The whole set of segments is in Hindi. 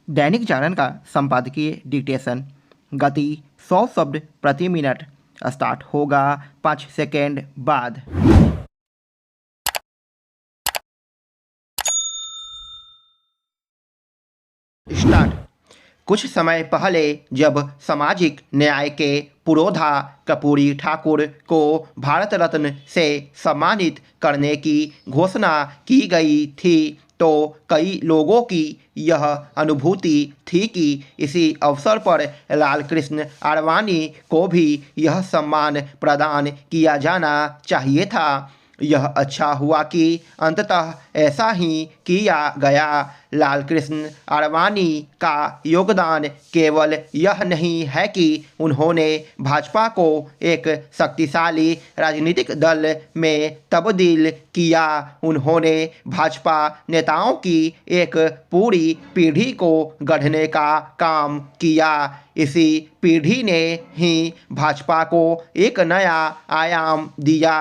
दैनिक जागरण का संपादकीय डिक्टेशन। गति 100 शब्द प्रति मिनट। स्टार्ट होगा 5 सेकेंड बाद। स्टार्ट। कुछ समय पहले जब सामाजिक न्याय के पुरोधा कर्पूरी ठाकुर को भारत रत्न से सम्मानित करने की घोषणा की गई थी तो कई लोगों की यह अनुभूति थी कि इसी अवसर पर लालकृष्ण आडवाणी को भी यह सम्मान प्रदान किया जाना चाहिए था। यह अच्छा हुआ कि अंततः ऐसा ही किया गया। लालकृष्ण आडवाणी का योगदान केवल यह नहीं है कि उन्होंने भाजपा को एक शक्तिशाली राजनीतिक दल में तब्दील किया, उन्होंने भाजपा नेताओं की एक पूरी पीढ़ी को गढ़ने का काम किया। इसी पीढ़ी ने ही भाजपा को एक नया आयाम दिया।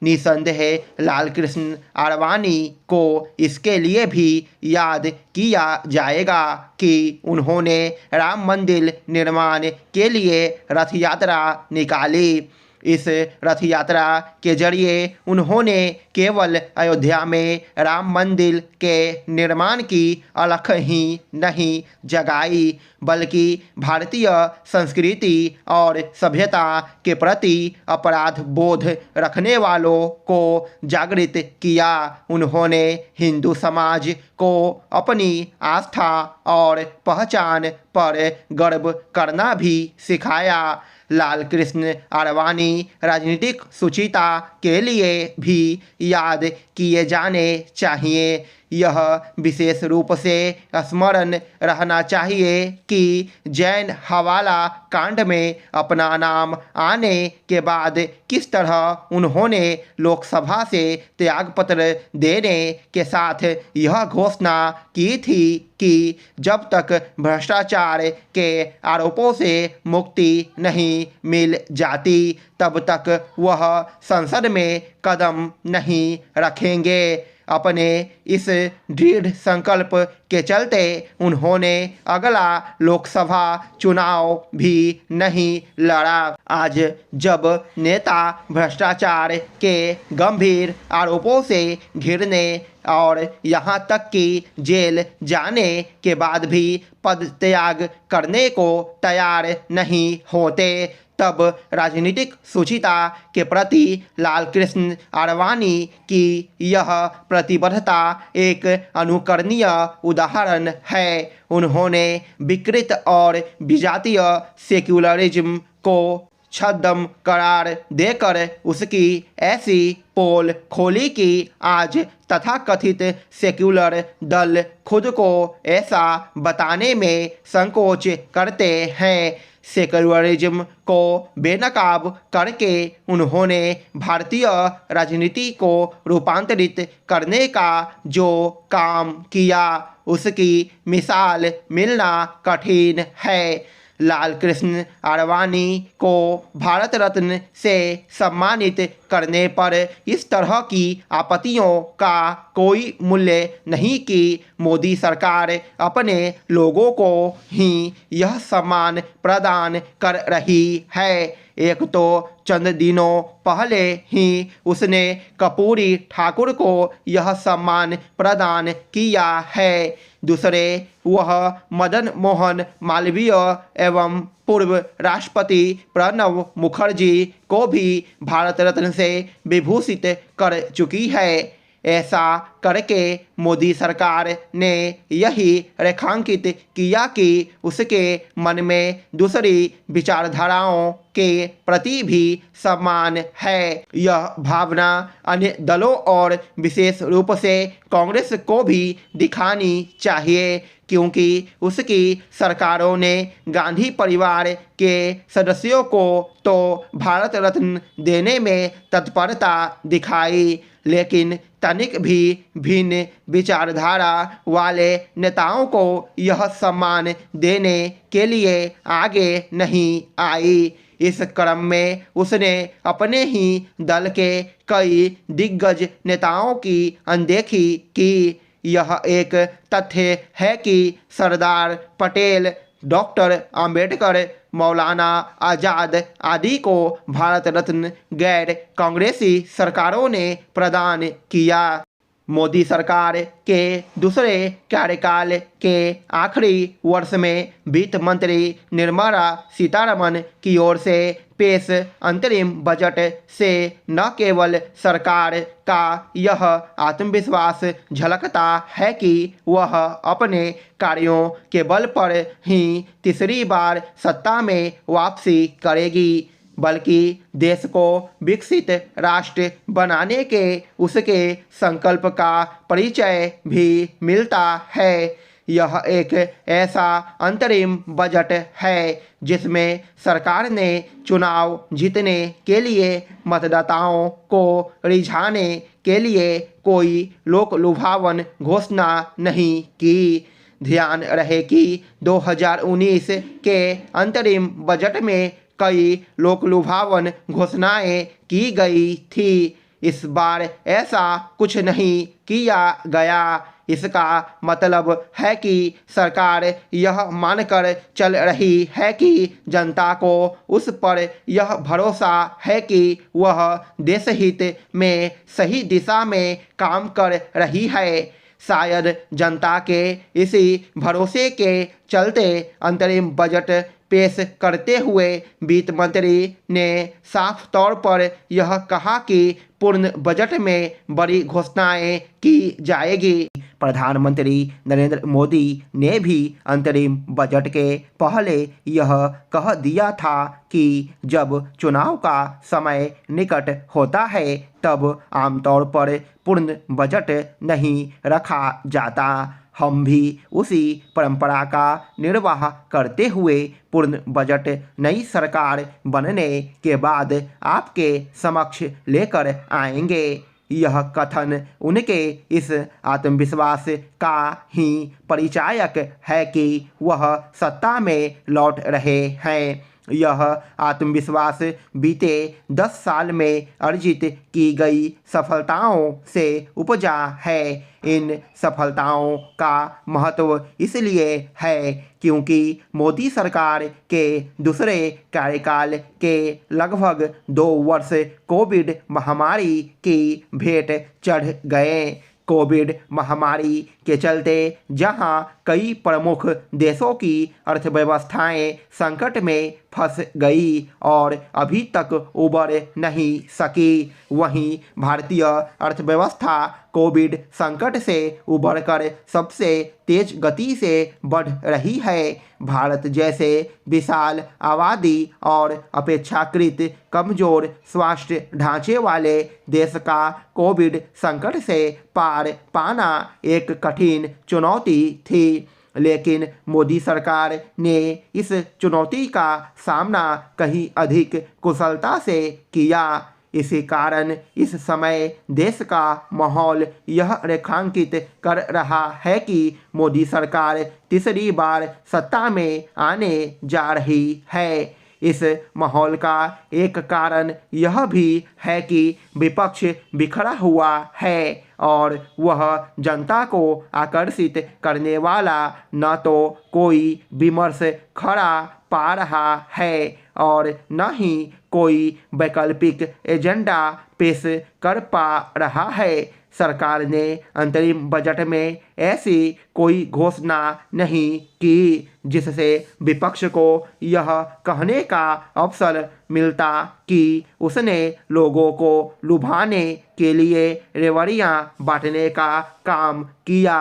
निसंदेह लालकृष्ण आडवाणी को इसके लिए भी याद किया जाएगा कि उन्होंने राम मंदिर निर्माण के लिए रथ यात्रा निकाली। इस रथ यात्रा के जरिए उन्होंने केवल अयोध्या में राम मंदिर के निर्माण की अलख ही नहीं जगाई बल्कि भारतीय संस्कृति और सभ्यता के प्रति अपराध बोध रखने वालों को जागृत किया। उन्होंने हिंदू समाज को अपनी आस्था और पहचान पर गर्व करना भी सिखाया। लालकृष्ण आडवाणी राजनीतिक शुचिता के लिए भी याद किए जाने चाहिए। यह विशेष रूप से स्मरण रहना चाहिए कि जैन हवाला कांड में अपना नाम आने के बाद किस तरह उन्होंने लोकसभा से त्यागपत्र देने के साथ यह घोषणा की थी कि जब तक भ्रष्टाचार के आरोपों से मुक्ति नहीं मिल जाती तब तक वह संसद में कदम नहीं रखेंगे। अपने इस दृढ़ संकल्प के चलते उन्होंने अगला लोकसभा चुनाव भी नहीं लड़ा। आज जब नेता भ्रष्टाचार के गंभीर आरोपों से घिरने और यहाँ तक कि जेल जाने के बाद भी पद त्याग करने को तैयार नहीं होते तब राजनीतिक शुचिता के प्रति लालकृष्ण आडवाणी की यह प्रतिबद्धता एक अनुकरणीय उदाहरण है। उन्होंने विकृत और विजातीय सेक्युलरिज्म को छद्म करार देकर उसकी ऐसी पोल खोली कि आज तथाकथित सेक्युलर दल खुद को ऐसा बताने में संकोच करते हैं। सेक्युलरिज्म को बेनकाब करके उन्होंने भारतीय राजनीति को रूपांतरित करने का जो काम किया उसकी मिसाल मिलना कठिन है। लालकृष्ण आडवाणी को भारत रत्न से सम्मानित करने पर इस तरह की आपत्तियों का कोई मूल्य नहीं कि मोदी सरकार अपने लोगों को ही यह सम्मान प्रदान कर रही है। एक तो चंद दिनों पहले ही उसने कर्पूरी ठाकुर को यह सम्मान प्रदान किया है, दूसरे वह मदन मोहन मालवीय एवं पूर्व राष्ट्रपति प्रणब मुखर्जी को भी भारत रत्न से विभूषित कर चुकी है। ऐसा करके मोदी सरकार ने यही रेखांकित किया कि उसके मन में दूसरी विचारधाराओं के प्रति भी सम्मान है। यह भावना अन्य दलों और विशेष रूप से कांग्रेस को भी दिखानी चाहिए क्योंकि उसकी सरकारों ने गांधी परिवार के सदस्यों को तो भारत रत्न देने में तत्परता दिखाई लेकिन तनिक भी भिन्न विचारधारा वाले नेताओं को यह सम्मान देने के लिए आगे नहीं आई। इस क्रम में उसने अपने ही दल के कई दिग्गज नेताओं की अनदेखी की। यह एक तथ्य है कि सरदार पटेल, डॉक्टर अंबेडकर, मौलाना आज़ाद आदि को भारत रत्न गैर कांग्रेसी सरकारों ने प्रदान किया। मोदी सरकार के दूसरे कार्यकाल के आखिरी वर्ष में वित्त मंत्री निर्मला सीतारमण की ओर से पेश अंतरिम बजट से न केवल सरकार का यह आत्मविश्वास झलकता है कि वह अपने कार्यों के बल पर ही तीसरी बार सत्ता में वापसी करेगी, बल्कि देश को विकसित राष्ट्र बनाने के उसके संकल्प का परिचय भी मिलता है। यह एक ऐसा अंतरिम बजट है जिसमें सरकार ने चुनाव जीतने के लिए मतदाताओं को रिझाने के लिए कोई लोक लुभावन घोषणा नहीं की। ध्यान रहे कि 2019 के अंतरिम बजट में कई लोक लुभावन घोषणाएं की गई थी। इस बार ऐसा कुछ नहीं किया गया। इसका मतलब है कि सरकार यह मानकर चल रही है कि जनता को उस पर यह भरोसा है कि वह देशहित में सही दिशा में काम कर रही है। शायद जनता के इसी भरोसे के चलते अंतरिम बजट पेश करते हुए वित्त मंत्री ने साफ तौर पर यह कहा कि पूर्ण बजट में बड़ी घोषणाएं की जाएगी। प्रधानमंत्री नरेंद्र मोदी ने भी अंतरिम बजट के पहले यह कह दिया था कि जब चुनाव का समय निकट होता है तब आमतौर पर पूर्ण बजट नहीं रखा जाता। हम भी उसी परंपरा का निर्वाह करते हुए पूर्ण बजट नई सरकार बनने के बाद आपके समक्ष लेकर आएंगे। यह कथन उनके इस आत्मविश्वास का ही परिचायक है कि वह सत्ता में लौट रहे हैं। यह आत्मविश्वास बीते 10 साल में अर्जित की गई सफलताओं से उपजा है। इन सफलताओं का महत्व इसलिए है क्योंकि मोदी सरकार के दूसरे कार्यकाल के लगभग 2 वर्ष कोविड महामारी की भेंट चढ़ गए। कोविड महामारी के चलते जहां कई प्रमुख देशों की अर्थव्यवस्थाएं संकट में फंस गई और अभी तक उबर नहीं सकी, वहीं भारतीय अर्थव्यवस्था कोविड संकट से उबरकर सबसे तेज गति से बढ़ रही है। भारत जैसे विशाल आबादी और अपेक्षाकृत कमजोर स्वास्थ्य ढांचे वाले देश का कोविड संकट से पार पाना एक कठिन चुनौती थी, लेकिन मोदी सरकार ने इस चुनौती का सामना कहीं अधिक कुशलता से किया। इसी कारण इस समय देश का माहौल यह रेखांकित कर रहा है कि मोदी सरकार तीसरी बार सत्ता में आने जा रही है। इस माहौल का एक कारण यह भी है कि विपक्ष बिखरा हुआ है और वह जनता को आकर्षित करने वाला न तो कोई विमर्श खड़ा पा रहा है और न ही कोई वैकल्पिक एजेंडा पेश कर पा रहा है। सरकार ने अंतरिम बजट में ऐसी कोई घोषणा नहीं की जिससे विपक्ष को यह कहने का अवसर मिलता कि उसने लोगों को लुभाने के लिए रेवड़ियां बांटने का काम किया।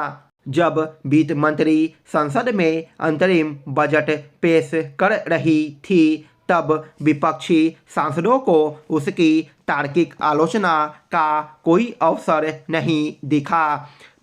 जब वित्त मंत्री संसद में अंतरिम बजट पेश कर रही थी तब विपक्षी सांसदों को उसकी तार्किक आलोचना का कोई अवसर नहीं दिखा।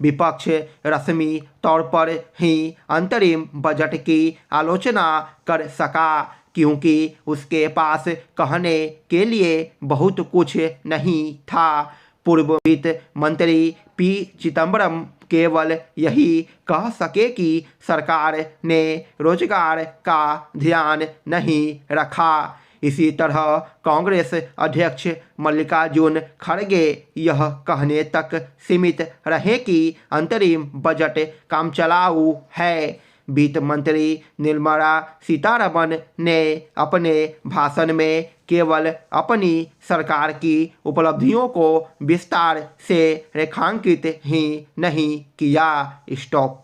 विपक्ष रस्मी तौर पर ही अंतरिम बजट की आलोचना कर सका क्योंकि उसके पास कहने के लिए बहुत कुछ नहीं था। पूर्व वित्त मंत्री पी चिदंबरम केवल यही कह सके कि सरकार ने रोजगार का ध्यान नहीं रखा। इसी तरह कांग्रेस अध्यक्ष मल्लिकार्जुन खड़गे यह कहने तक सीमित रहे कि अंतरिम बजट कामचलाऊ है। वित्त मंत्री निर्मला सीतारमण ने अपने भाषण में केवल अपनी सरकार की उपलब्धियों को विस्तार से रेखांकित ही नहीं किया। स्टॉप।